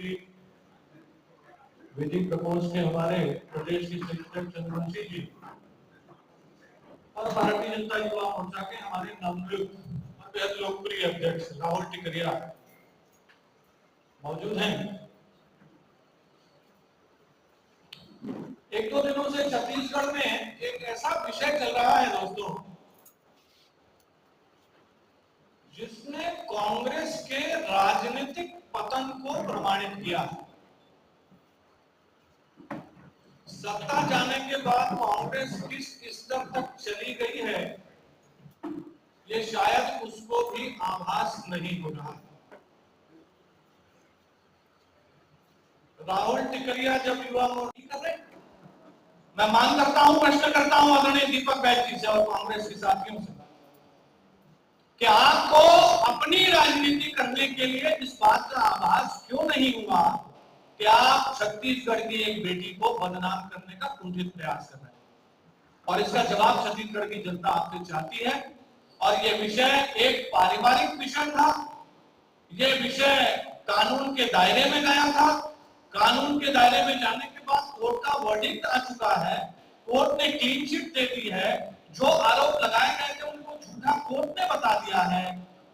कि विधि प्रकोष्ठ के हमारे प्रदेश के सेक्रेटरी चंद्रवंशी जी और भारतीय जनता युवा मोर्चा के हमारे नवनियुक्त और बेहद लोकप्रिय अध्यक्ष राहुल टिकरिया मौजूद हैं। एक दो दिनों से छत्तीसगढ़ में एक ऐसा विषय चल रहा है दोस्तों, जिसने कांग्रेस के राजनीतिक पतन को प्रमाणित किया है। सत्ता जाने के बाद कांग्रेस किस स्तर तक चली गई है, ये शायद उसको भी आभास नहीं हो रहा। राहुल टिकरिया जब युवा मोर्चा कर रहे, मैं मांग करता हूं, प्रश्न करता हूं आदरणीय दीपक बैज जी से और कांग्रेस के साथियों से कि आपको अपनी राजनीति करने के लिए इस बात का आभास क्यों नहीं हुआ कि आप छत्तीसगढ़ की एक बेटी को बदनाम करने का कुंठित प्रयास कर रहे हैं। और इसका जवाब छत्तीसगढ़ की जनता आपसे चाहती है। और यह विषय एक पारिवारिक विषय था, यह विषय कानून के दायरे में गया था। कानून के दायरे में जाने के बाद कोर्ट का वर्डिक्ट आ चुका है, कोर्ट ने क्लीन चिट दे दी है, जो आरोप लगाए गए थे उनको झूठा कोर्ट ने बता दिया है।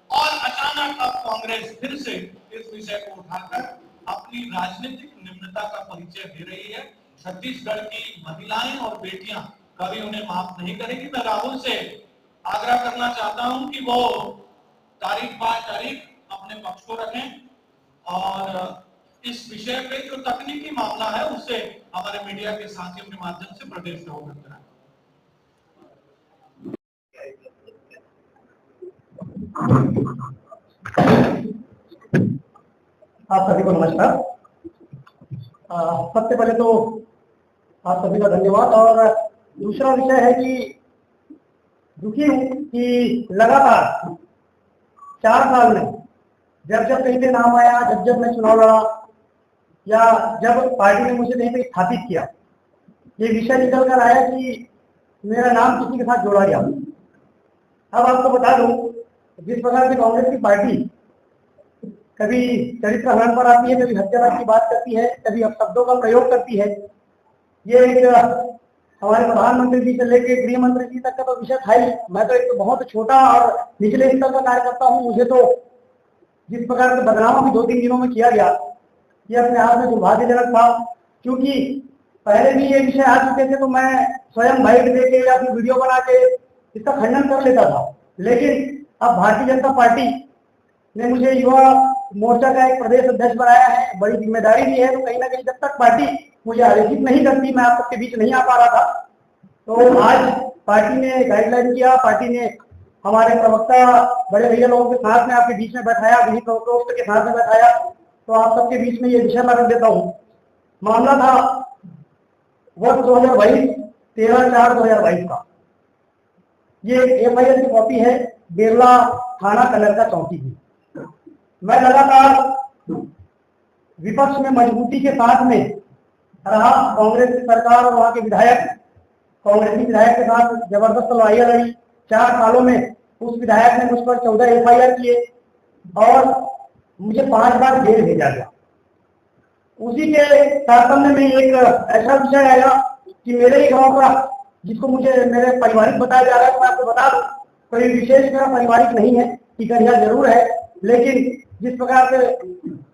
और अचानक अब कांग्रेस फिर से इस विषय को उठाकर अपनी राजनीतिक निम्नता का परिचय दे रही है। छत्तीसगढ़ की महिलाएं और बेटियां कभी उन्हें माफ नहीं करेंगी। मैं राहुल से आग्रह करना चाहता हूं कि वो तारीख बाय तारीख अपने पक्ष को रखें और इस विषय पे जो तकनीकी मामला है उससे हमारे मीडिया के साथियों के माध्यम से प्रदेश में अवगत कराएं। आप सभी को नमस्कार। सबसे पहले तो आप सभी का धन्यवाद। और दूसरा विषय है कि दुखी हूं कि लगातार 4 साल में जब जब कहीं पे नाम आया, जब जब मैं चुनाव लड़ा या जब पार्टी ने मुझे कहीं पे स्थापित किया, ये विषय निकल कर आया कि मेरा नाम किसी के साथ जोड़ा गया। अब आपको बता दूं, जिस प्रकार से कांग्रेस की पार्टी कभी चरित्र हनन पर आती है, कभी हत्यारा की बात करती है, कभी अपशब्दों का प्रयोग करती है। ये एक हमारे प्रधानमंत्री जी से लेकर गृह मंत्री जी तक का तो विषय था ही। मैं तो एक बहुत छोटा और निचले स्तर का कार्यकर्ता हूँ। मुझे तो जिस प्रकार से बदनाम अभी 2-3 दिनों में किया गया, ये अपने आप में दुर्भाग्यजनक था। क्योंकि पहले भी ये विषय आ चुके थे तो मैं स्वयं बाइट देके या फिर वीडियो बना के इसका खंडन कर लेता था। लेकिन अब भारतीय जनता पार्टी ने मुझे युवा मोर्चा का एक प्रदेश अध्यक्ष बनाया है, बड़ी जिम्मेदारी भी है। तो कहीं ना कहीं जब तक पार्टी मुझे आदेशित नहीं करती, मैं आप सबके बीच नहीं आ पा रहा था। तो आज पार्टी ने गाइडलाइन किया, पार्टी ने हमारे प्रवक्ता बड़े भैया लोगों के साथ में आपके बीच में बैठाया, विधि प्रकोष्ठ के साथ में बैठाया। तो आप सबके बीच में ये विषय मैं रख देता हूँ। मामला था वर्ष 2022 13/4/2022 का। ये एफआईआर की कॉपी है, बेरला थाना कलर का चौकी की। मैं लगातार विपक्ष में मजबूती के साथ में रहा। कांग्रेस की सरकार और वहां के विधायक, कांग्रेसी विधायक के साथ जबरदस्त लड़ाइयां लड़ी। 4 सालों में उस विधायक ने मुझ पर 14 एफआईआर किए और मुझे 5 बार जेल भेजा गया। उसी के तारतम्य में एक ऐसा विषय आया कि मेरे ही गांव का, जिसको मुझे मेरे पारिवारिक बताया जा रहा है, तो मैं आपको बता दूं, कोई विशेष मेरा पारिवारिक नहीं है, टिकरिया जरूर है, लेकिन जिस प्रकार से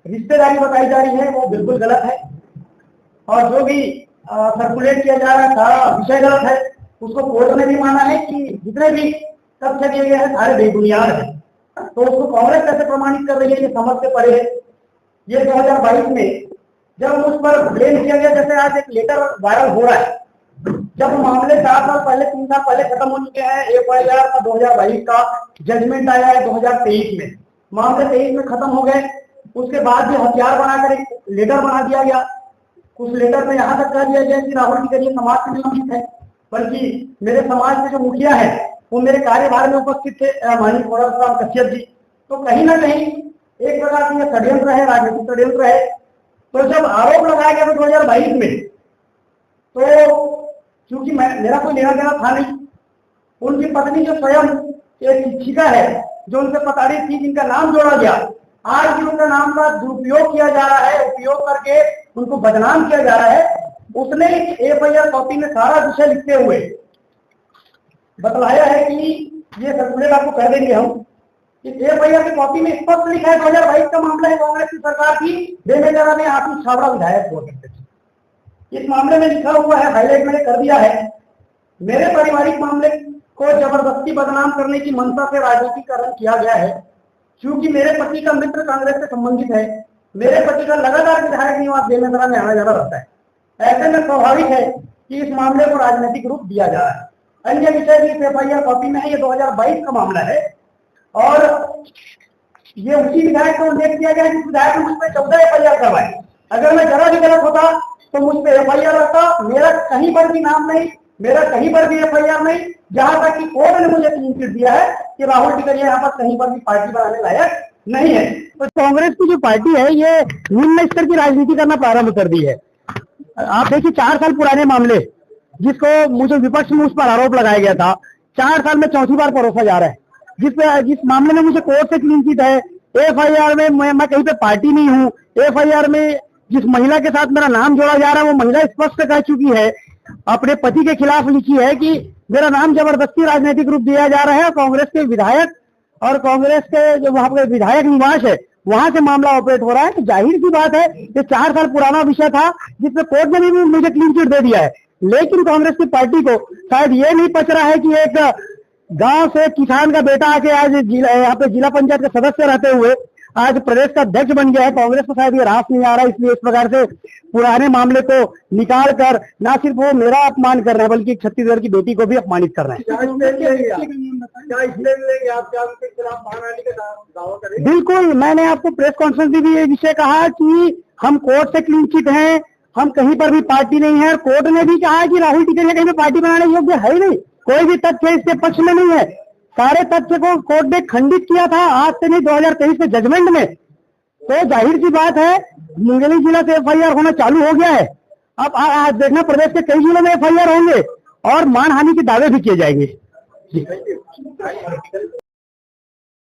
रिश्तेदारी बताई जा रही है वो बिल्कुल गलत है। और जो भी सर्कुलेट किया जा रहा है सारा विषय गलत है। उसको कोर्ट ने भी माना है कि जितने भी तथ्य दिए गए हैं सारे बेबुनियाद हैं। तो उसको कांग्रेस कैसे प्रमाणित कर रही है, ये समझ से परे है। ये 2022 में जब उस पर ब्लेम किया गया, जैसे आज एक लेटर वायरल हो रहा है, जब मामले 4 साल पहले 3 साल पहले खत्म हो चुके हैं। एफआईआर का 2022 का जजमेंट आया है 2023 में, मामले 23 में खत्म हो गए। उसके बाद भी हथियार बनाकर एक लेटर बना दिया गया। उस लेटर में यहाँ तक कह दिया गया कि राहुल टिकरिया समाज से निलंबित है, बल्कि मेरे समाज के जो मुखिया है वो मेरे कार्यभार में उपस्थित थे, माननीय राम कश्यप जी। तो कहीं ना कहीं एक प्रकार से षड्यंत्र है, राजनीतिक षड्यंत्र है। तो जब आरोप लगाया गया 2022 में, तो क्योंकि मेरा कोई लेना देना था नहीं, उनकी पत्नी जो स्वयं एक शिक्षिका है, जो उनसे प्रताड़ित थी, जिनका नाम जोड़ा गया, आज भी उनका नाम का दुरुपयोग किया जा रहा है, उपयोग करके उनको बदनाम किया जा रहा है। उसने एफआईआर कॉपी में सारा विषय लिखते हुए बतलाया है कि ये सर्कुलर आपको कर देंगे हम। एफआईआर की कॉपी में स्पष्ट लिखा है 2022 का मामला है, कांग्रेस की सरकार की बेमेतरा में आशीष छाबड़ा विधायक हुआ करते थे। इस मामले में लिखा हुआ है, हाईलाइट मैंने कर दिया है, मेरे पारिवारिक मामले को जबरदस्ती बदनाम करने की मंशा से राजनीतिकरण किया गया है। क्योंकि मेरे पति का मित्र कांग्रेस से संबंधित है, मेरे पति का लगातार विधायक निवास बेमेतरा में आना जाना रहता है, ऐसे में स्वाभाविक है कि इस मामले को राजनीतिक रूप दिया जा रहा है। अन्य विषय भी इस एफआईआर कॉपी में है, ये 2022 का मामला है और ये उसी विधायक का उल्लेख किया गया जिस विधायक ने मुझ पर 14 एफआईआर करवाए। अगर मैं जरा भी गलत होता तो मुझ पर एफआईआर रहता, मेरा कहीं पर भी नाम नहीं, मेरा कहीं पर भी एफआईआर नहीं, जहां तक कि कोर्ट ने मुझे क्लीन चिट दिया है कि राहुल टिकरिया यहाँ पर कहीं पर भी पार्टी बनाने लायक नहीं है। तो कांग्रेस की जो पार्टी है ये निम्न स्तर की राजनीति करना प्रारंभ कर दी है। आप देखिए 4 साल पुराने मामले जिसको मुझे विपक्ष में उस पर आरोप लगाया गया था, 4 साल में चौथी बार परोसा जा रहा है। जिस मामले में मुझे कोर्ट से क्लीन चिट है, एफआईआर में मैं कहीं पे पार्टी नहीं हूँ, एफआईआर में जिस महिला के साथ मेरा नाम जोड़ा जा रहा है वो महिला स्पष्ट कह चुकी है, अपने पति के खिलाफ लिखी है कि मेरा नाम जबरदस्ती राजनीतिक रूप दिया जा रहा है। कांग्रेस के विधायक और कांग्रेस के जो वहां पर विधायक निवास है वहां से मामला ऑपरेट हो रहा है। तो जाहिर सी बात है ये 4 साल पुराना विषय था जिसमें कोर्ट ने भी मुझे क्लीन चिट दे दिया है। लेकिन कांग्रेस की पार्टी को शायद ये नहीं पच रहा है कि एक गांव से किसान का बेटा आके आज यहाँ पे जिला पंचायत के सदस्य रहते हुए आज प्रदेश का अध्यक्ष बन गया है। कांग्रेस को शायद ये रास नहीं आ रहा, इसलिए इस प्रकार से पुराने मामले को निकाल कर न सिर्फ वो मेरा अपमान कर रहे हैं बल्कि छत्तीसगढ़ की बेटी को भी अपमानित कर रहे हैं। बिल्कुल, मैंने आपको प्रेस कॉन्फ्रेंस में भी ये विषय कहा कि हम कोर्ट से क्लीन चिट हैं, हम कहीं पर भी पार्टी नहीं है। कोर्ट ने भी कहा कि राहुल टिकरिया कहीं पर पार्टी बनाने योग्य है ही नहीं, कोई भी तथ्य इसके पक्ष में नहीं है। सारे तथ्य को कोर्ट ने खंडित किया था आज से नहीं 2023 के जजमेंट में। तो जाहिर सी बात है मुंगेली जिला से एफआईआर होना चालू हो गया है। अब आज देखना प्रदेश के कई जिलों में एफआईआर होंगे और मानहानि के दावे भी किए जाएंगे।